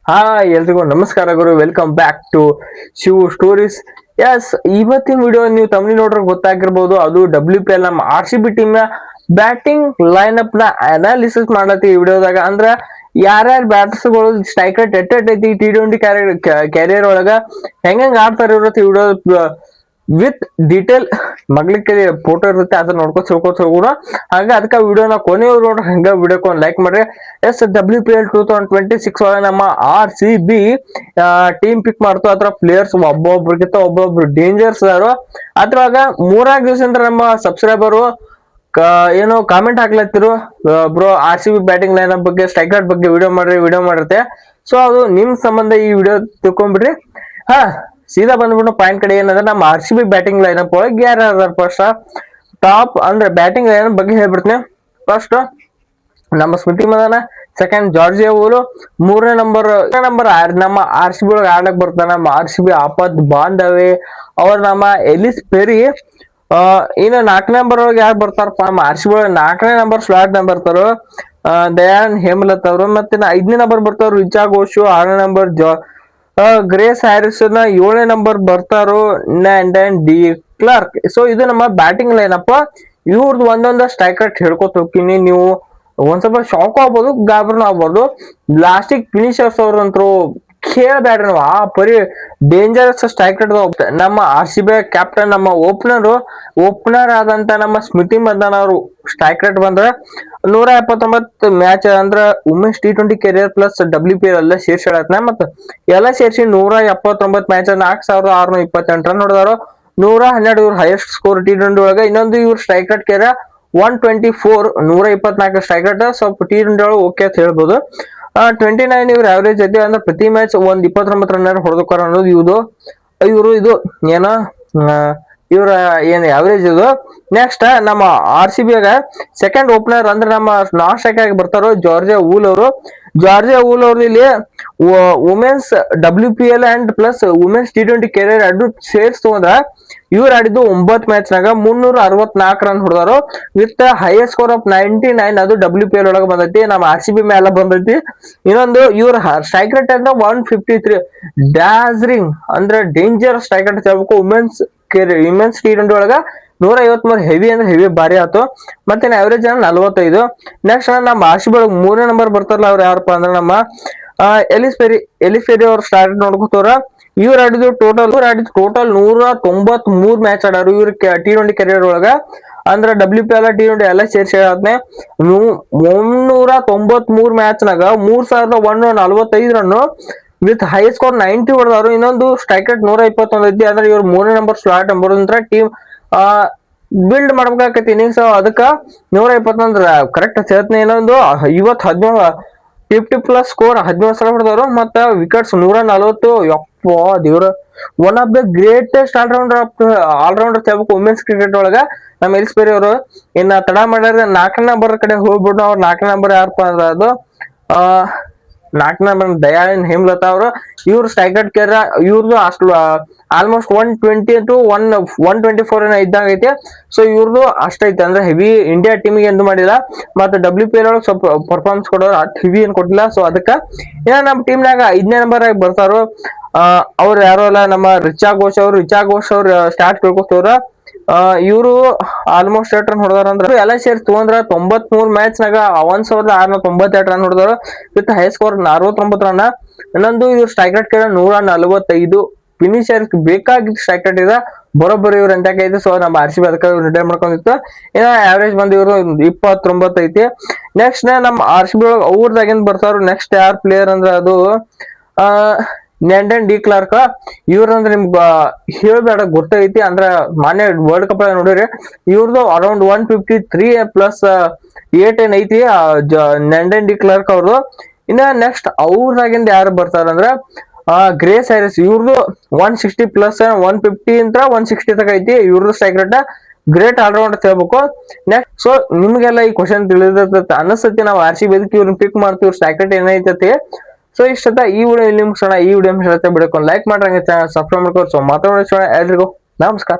ಹಾ ಎಲ್ರಿಗೂ ನಮಸ್ಕಾರ ಗುರು, welcome back to Shiv stories. Yes, ಇವತ್ತಿನ ವಿಡಿಯೋ ನೀವು ತಮಿಳು ನೋಡ್ರೆ ಗೊತ್ತಾಗಿರ್ಬೋದು. ಅದು WPL ನಮ್ಮ RCB ಟೀಮ್ ನ ಬ್ಯಾಟಿಂಗ್ ಲೈನ್ ಅಪ್ ನ ಅನಾಲಿಸಿಸ್ ಮಾಡತ್ತಿ ಈ ವಿಡಿಯೋದಾಗ. ಅಂದ್ರ ಯಾರ್ಯಾರ ಬ್ಯಾಟರ್ಸ್ಗಳು ಸ್ಟ್ರೈಕ್ ರೇಟ್ ಐತಿ T20 ಕ್ಯಾರಿಯರ್ ಒಳಗ ಹೆಂಗ್ ಆಡ್ತಾರ ಇರುತ್ತೆ ಈ ವಿಡಿಯೋ ವಿತ್ ಡೀಟೇಲ್. ಮಗ್ಲಿಕ್ಕೆ ಫೋಟೋ ಇರುತ್ತೆ, ಅದನ್ನ ನೋಡ್ಕೋತ ಹೋಗೋಣ. ಹಂಗ ಅದಕ್ಕೆ ವಿಡಿಯೋನ ಕೊನೆಯವ್ರು ನೋಡ್ರಿ, ಹಂಗ ವಿಡಿಯೋಕ್ಕೆ ಒಂದು ಲೈಕ್ ಮಾಡ್ರಿ. ಎಸ್, WPL 2026 ಒಳಗೆ ನಮ್ಮ RCB ಟೀಮ್ ಪಿಕ್ ಮಾಡ್ತು. ಅದ್ರ ಪ್ಲೇಯರ್ಸ್ ಒಬ್ಬೊಬ್ರು ಡೇಂಜರ್ಸ್ ಅದಾರು. ಅದ್ರೊಳಗ 3 ದಿವಸದಿಂದ ನಮ್ಮ ಸಬ್ಸ್ಕ್ರೈಬರು ಏನೋ ಕಾಮೆಂಟ್ ಹಾಕ್ಲತ್ತಿರು, bro RCB batting line up ಬಗ್ಗೆ, ಸ್ಟ್ರೈಕ್ ರೇಟ್ ಬಗ್ಗೆ ವಿಡಿಯೋ ಮಾಡಿರುತ್ತೆ. ಸೊ ಅದು ನಿಮ್ ಸಂಬಂಧ ಈ ವಿಡಿಯೋ ತಿಳ್ಕೊಂಡ್ಬಿಡ್ರಿ. ಹಾ, ಸೀದಾ ಬಂದ್ಬಿಟ್ಟು ಪಾಯಿಂಟ್ ಕಡೆ. ಏನಂದ್ರೆ ನಮ್ಮ RCB ಬ್ಯಾಟಿಂಗ್ ಲೈನ್ ಅಪ್ ಒಳಗೆ ಯಾರು ಫಸ್ಟ್ ಟಾಪ್ ಅಂದ್ರೆ ಬ್ಯಾಟಿಂಗ್ ಲೈನ್ ಅಪ್ ಬಗ್ಗೆ ಹೇಳ್ಬಿಡ್ತೀನಿ. ಫಸ್ಟ್ ನಮ್ಮ ಸ್ಮೃತಿ ಮಂದನ, ಸೆಕೆಂಡ್ ಜಾರ್ಜಿಯಾ ಊರು, ಮೂರನೇ ನಂಬರ್ ನಮ್ಮ RCB ಒಳಗೆ ಆಡಕ್ ಬರ್ತಾನ ನಮ್ಮ RCB ಆಪತ್ ಬಾಂಧವೆ ಅವ್ರ ನಮ್ಮ ಎಲಿಸ್ ಪೆರಿ. ಇನ್ನು 4ನೇ ನಂಬರ್ ಒಳಗೆ ಯಾರು ಬರ್ತಾರಪ್ಪ ನಮ್ಮ RCB ಒಳಗೆ 4ನೇ ನಂಬರ್ ಸ್ಲಾಟ್ ನ ಬರ್ತಾರೋ ದಯಾನ್ ಹೇಮಲತ್ ಅವರು. ಮತ್ತೆ 5ನೇ ನಂಬರ್ ಬರ್ತಾರೋ ರಿಚಾ ಘೋಷ್, 6ನೇ ನಂಬರ್ ಗ್ರೇಸ್ ಹ್ಯಾರಿಸ್, 7ನೇ ನಂಬರ್ ಬರ್ತಾರೋ ನ್ಯಾಂಡನ್ ಡಿ ಕ್ಲಾರ್ಕ್. ಸೊ ಇದು ನಮ್ಮ ಬ್ಯಾಟಿಂಗ್ ಲೈನ್ ಅಪ್. ಇವ್ರದ್ದು ಒಂದೊಂದ ಸ್ಟ್ರೈಕ್ ರೇಟ್ ಹೇಳ್ಕೊತ ಹೋಗ್ತೀನಿ. ನೀವು ಒಂದ್ ಸ್ವಲ್ಪ ಶಾಕ್ ಆಗ್ಬೋದು, ಗಾಬರಿನೂ ಆಗ್ಬೋದು. ಲಾಸ್ಟಿಗೆ ಫಿನಿಶರ್ಸ್ ಅವ್ರಂತರು ಕೇಳಬೇಡ್ರಿ ನಾವು, ಆ ಪರಿ ಡೇಂಜರಸ್ ಸ್ಟ್ರೈಕ್ ರೇಟ್. ನಮ್ಮ RCB ಕ್ಯಾಪ್ಟನ್, ನಮ್ಮ ಓಪನರ್ ಆದಂತ ನಮ್ಮ ಸ್ಮೃತಿ ಮಂದನ್ ಅವರು ಸ್ಟ್ರೈಕ್ ರೇಟ್ ಬಂದ್ರೆ 179 ಮ್ಯಾಚ್ ಅಂದ್ರ women's T20 career plus WPL ಎಲ್ಲ ಸೇರ್ಸಿ ಹೇಳತ್ನ. ಮತ್ತ ಎಲ್ಲ ಸೇರ್ಸಿ 179 ಮ್ಯಾಚ್ 4628 ರನ್ ಹೊಡೆದಾರು. 112 ಇವ್ರ ಹೈಯೆಸ್ಟ್ ಸ್ಕೋರ್ T20 ಒಳಗೆ. ಇನ್ನೊಂದು ಇವ್ರ ಸ್ಟ್ರೈಕ್ ರೇಟ್ ಕೇರ 124, 124 ಸ್ಟ್ರೈಕ್ ರೇಟ್. ಸ್ವಲ್ಪ T20 ಒಳಗೆ ಓಕೆ ಅಂತ ಹೇಳ್ಬೋದು. 29 ಇವ್ರ ಆವರೇಜ್ ಐತಿ. ಅಂದ್ರೆ ಪ್ರತಿ ಮ್ಯಾಚ್ 29 ರನ್ ಹೊಡೆದಕ್ಕಾರ ಅನ್ನೋದು ಇವರು ಇದು ಏನ ಇವ್ರ ಏನ್ ಆವರೇಜ್ ಇದು. ನೆಕ್ಸ್ಟ್ ನಮ್ಮ RCB ಸೆಕೆಂಡ್ ಓಪನರ್ ಅಂದ್ರೆ ನಮ್ಮ ನಾನ್ ಸ್ಟ್ರೈಕ್ ಆಗಿ ಬರ್ತಾರೋ ಜಾರ್ಜಿಯಾ ಊಲ್ ಅವ್ರು ಇಲ್ಲಿ women's WPL and plus women's T20 career ಎರಡು ಸೇರ್ಸ್ ತಗೊಂಡ್ರ ಇವ್ರು ಆಡಿದ್ದು 9 ಮ್ಯಾಚ್ ನಾಗ 364 ರನ್ ಹೊಡೆದಾರು ವಿತ್ ಹೈಯೆಸ್ಟ್ ಸ್ಕೋರ್ ಆಫ್ 99. ಅದು WPL ಒಳಗೆ ಬಂದೈತಿ, ನಮ್ಮ RCB ಮೇಲೆ ಬಂದೈತಿ. ಇನ್ನೊಂದು ಇವ್ರ ಸ್ಟ್ರೈಕ್ ರೇಟ್ ಅಂದ್ರೆ 153 ಡ್ಯಾಸ್ರಿಂಗ್ ಅಂದ್ರೆ ಡೇಂಜರ್ ಸ್ಟ್ರೈಕ್ ರೇಟ್ ಹೇಳ್ಬೇಕು. ವುಮೆನ್ಸ್ T20 ಒಳಗ 153 ಹೆವಿ ಅಂದ್ರೆ ಹೆವಿ ಭಾರಿ ಆಯ್ತು. ಮತ್ತೆ ಅವರೇಜ್ 45. ನೆಕ್ಸ್ಟ್ ನಮ್ಮ RCB ಒಳಗೆ 3ನೇ ನಂಬರ್ ಬರ್ತಾರಲ್ಲ ಅವ್ರು ಯಾರಪ್ಪ ಅಂದ್ರೆ ನಮ್ಮ ಎಲಿಸ್ ಪೆರಿ ಅವ್ರ ಸ್ಟಾರ್ಟ್ ನೋಡ್ಕೋತವ್ರ. ಇವ್ರು ಆಡಿದ್ದು ಟೋಟಲ್ 193 ಮ್ಯಾಚ್ ಆಡಾರು ಇವ್ರ T20 ಕೆರಿಯರ್ ಒಳಗ. ಅಂದ್ರೆ WPL T20 ಎಲ್ಲ ಸೇರ್ಸಿ 393 ಮ್ಯಾಚ್ ನಾಗ 3145 ರನ್ ವಿತ್ ಹೈ ಸ್ಕೋರ್ 90 ಹೊಡೆದವರು. ಇನ್ನೊಂದು ಸ್ಟ್ರೈಕ್ ರೇಟ್ 121 ಐತಿ. ಅಂದ್ರೆ ಇವ್ರು 3ನೇ ನಂಬರ್ ಸ್ಲಾಟ್ ನಂಬರ್ ಟೀಮ್ ಬಿಲ್ಡ್ ಮಾಡ್ಬೇಕಾಕೈತಿ ಇನ್ನಿಂಗ್ಸ್. ಅದಕ್ಕ 121 ಕರೆಕ್ಟ್ ಸೇರ್ತೀನಿ. ಇನ್ನೊಂದು 50 ಪ್ಲಸ್ ಸ್ಕೋರ್ 17 ಸಲ ಹೊಡೆದವರು. ಮತ್ತ ವಿಕೆಟ್ಸ್ 140. ಯಪ್ಪ ದೇವ್ರ, one of the greatest allrounder ಹೇಳ್ಬೇಕು ವುಮೆನ್ಸ್ ಕ್ರಿಕೆಟ್ ಒಳಗ ನಮ್ಮ ಎಲಿಸ್ ಪೆರಿ ಅವರು. ಇನ್ನ ತಡ ಮಾಡಿದ್ರೆ 4ನೇ ನಂಬರ್ ಕಡೆ ಹೋಗ್ಬಿಟ್ಟು ಅವ್ರು 4ನೇ ನಂಬರ್ ಯಾರಪ್ಪ ಅಂದ್ರೆ ಅದು 4ನೇ ನಂಬರ್ ದಯಾನ್ ಹೇಮಲತಾ ಅವರು. ಇವ್ರು ಸ್ಟ್ರೈಕ್ ರೇಟ್ ಕೇರ ಇವ್ರದ್ದು ಅಷ್ಟು ಆಲ್ಮೋಸ್ಟ್ 120 to 124 ಇದ್ದಂಗ ಐತಿ. ಸೊ ಇವ್ರದ್ದು ಅಷ್ಟೈತೆ, ಅಂದ್ರೆ ಹೆವಿ ಇಂಡಿಯಾ ಟೀಮಿಗೆ ಎಂದು ಮಾಡಿಲ್ಲ. ಮತ್ತೆ WPL ಒಳಗೆ ಸ್ವಲ್ಪ ಪರ್ಫಾರ್ಮೆನ್ಸ್ ಕೊಡೋರು ಅಷ್ಟು ಹೆವಿ ಏನ್ ಕೊಟ್ಟಿಲ್ಲ. ಸೊ ಅದಕ್ಕೆ ಏನ ನಮ್ಮ ಟೀಮ್ನಾಗ 5ನೇ ನಂಬರ್ ಆಗಿ ಬರ್ತಾರೋ ಅವ್ರು ಯಾರೋ ಅಲ್ಲ, ನಮ್ಮ ರಿಚಾ ಘೋಷ್ ಅವ್ರು ಸ್ಟಾರ್ಟ್ ಕೇಳ್ಕೊತವ್ರ. ಇವರು ಆಲ್ಮೋಸ್ಟ್ 8 ರನ್ ಹೊಡೆದಾರ. ಅಂದ್ರೆ ಎಲ್ಲ ಸೇರಿ ತಗೊಂಡ್ರ 93 ಮ್ಯಾಚ್ ನಾಗ 1692 ರನ್ ಹೊಡೆದಾರು ವಿತ್ ಹೈ ಸ್ಕೋರ್ 69 ರನ್. ಇನ್ನೊಂದು ಇವ್ರು ಸ್ಟ್ರೈಕ್ ರೇಟ್ ಕೇಳ 145. ಫಿನಿಶರ್ ಬೇಕಾಗಿದ್ದು ಸ್ಟ್ರೈಕ್ ರೇಟ್ ಇದೆ, ಬರೋಬ್ಬರಿ ಇವ್ರು ಎಂಟಕೈತಿ. ಸೊ ನಮ್ಮ RCB ಅದಕ್ಕೆ ರಿಟೈರ್ ಮಾಡ್ಕೊಂಡಿತ್ತು. ಇನ್ನ ಆವರೇಜ್ ಬಂದು ಇವರು 29 ಐತಿ. ನೆಕ್ಸ್ಟ್ ನಮ್ಮ RCB ಒಳಗೆ ಅವ್ರದಾಗೇನ್ ಬರ್ತಾರ. ನೆಕ್ಸ್ಟ್ ಯಾರ್ ಪ್ಲೇಯರ್ ಅಂದ್ರೆ ಅದು ನ್ಯಾಂಡನ್ ಡಿ ಕ್ಲಾರ್ಕ್. ಇವ್ರಂದ್ರೆ ನಿಮ್ಗೆ ಹೇಳ್ಬೇಡ ಗೊತ್ತೈತಿ. ಅಂದ್ರ ಮಾನ್ಯ ವರ್ಲ್ಡ್ ಕಪ್ ನೋಡಿರಿ, ಇವ್ರದ್ದು ಅರೌಂಡ್ 153 ಪ್ಲಸ್ 8 ಏನ್ ಐತಿ ನ್ಯಾಂಡನ್ ಡಿ ಕ್ಲಾರ್ಕ್ ಅವ್ರದ್ದು. ಇನ್ನ ನೆಕ್ಸ್ಟ್ ಅವ್ರದಾಗಿಂದ ಯಾರು ಬರ್ತಾರಂದ್ರ ಗ್ರೇಸ್ ಹ್ಯಾರಿಸ್. ಇವ್ರದ್ದು 160 ಪ್ಲಸ್ 150 ಅಂತ 160 ತಕ ಐತಿ ಇವ್ರದ್ದು ಸ್ಟ್ರೈಕ್ ರೇಟ್. ಗ್ರೇಟ್ ಆಲ್ರೌಂಡ್ ಅಂತ ಹೇಳ್ಬೇಕು. ನೆಕ್ಸ್ಟ್ ಸೊ ನಿಮ್ಗೆಲ್ಲ ಈ ಕ್ವಶನ್ ತಿಳಿದ ಅನಸ್ತತಿ, ನಾವು RCB ಇದಕ್ಕೆ ಇವ್ರನ್ನ ಪಿಕ್ ಮಾಡ್ತೀವಿ, ಸ್ಟ್ರೈಕ್ ರೇಟ್ ಏನೈತಿ. ಸೊ ಇಷ್ಟ ಈ ವಿಡಿಯೋ ಇಲ್ಲಿ ಮುಗಿಸೋಣ. ಈ ವಿಡಿಯೋ ಬಿಡಕ್ಕೆ ಲೈಕ್ ಮಾಡ್ರಂಗೆ ಚಾನಲ್ ಸಬ್ಸ್ಕ್ರೈಬ್ ಮಾಡ್ಕೊಂಡು. ಸೊ ಮಾತಾಡೋಣ, ಎಲ್ರಿಗೂ ನಮಸ್ಕಾರ.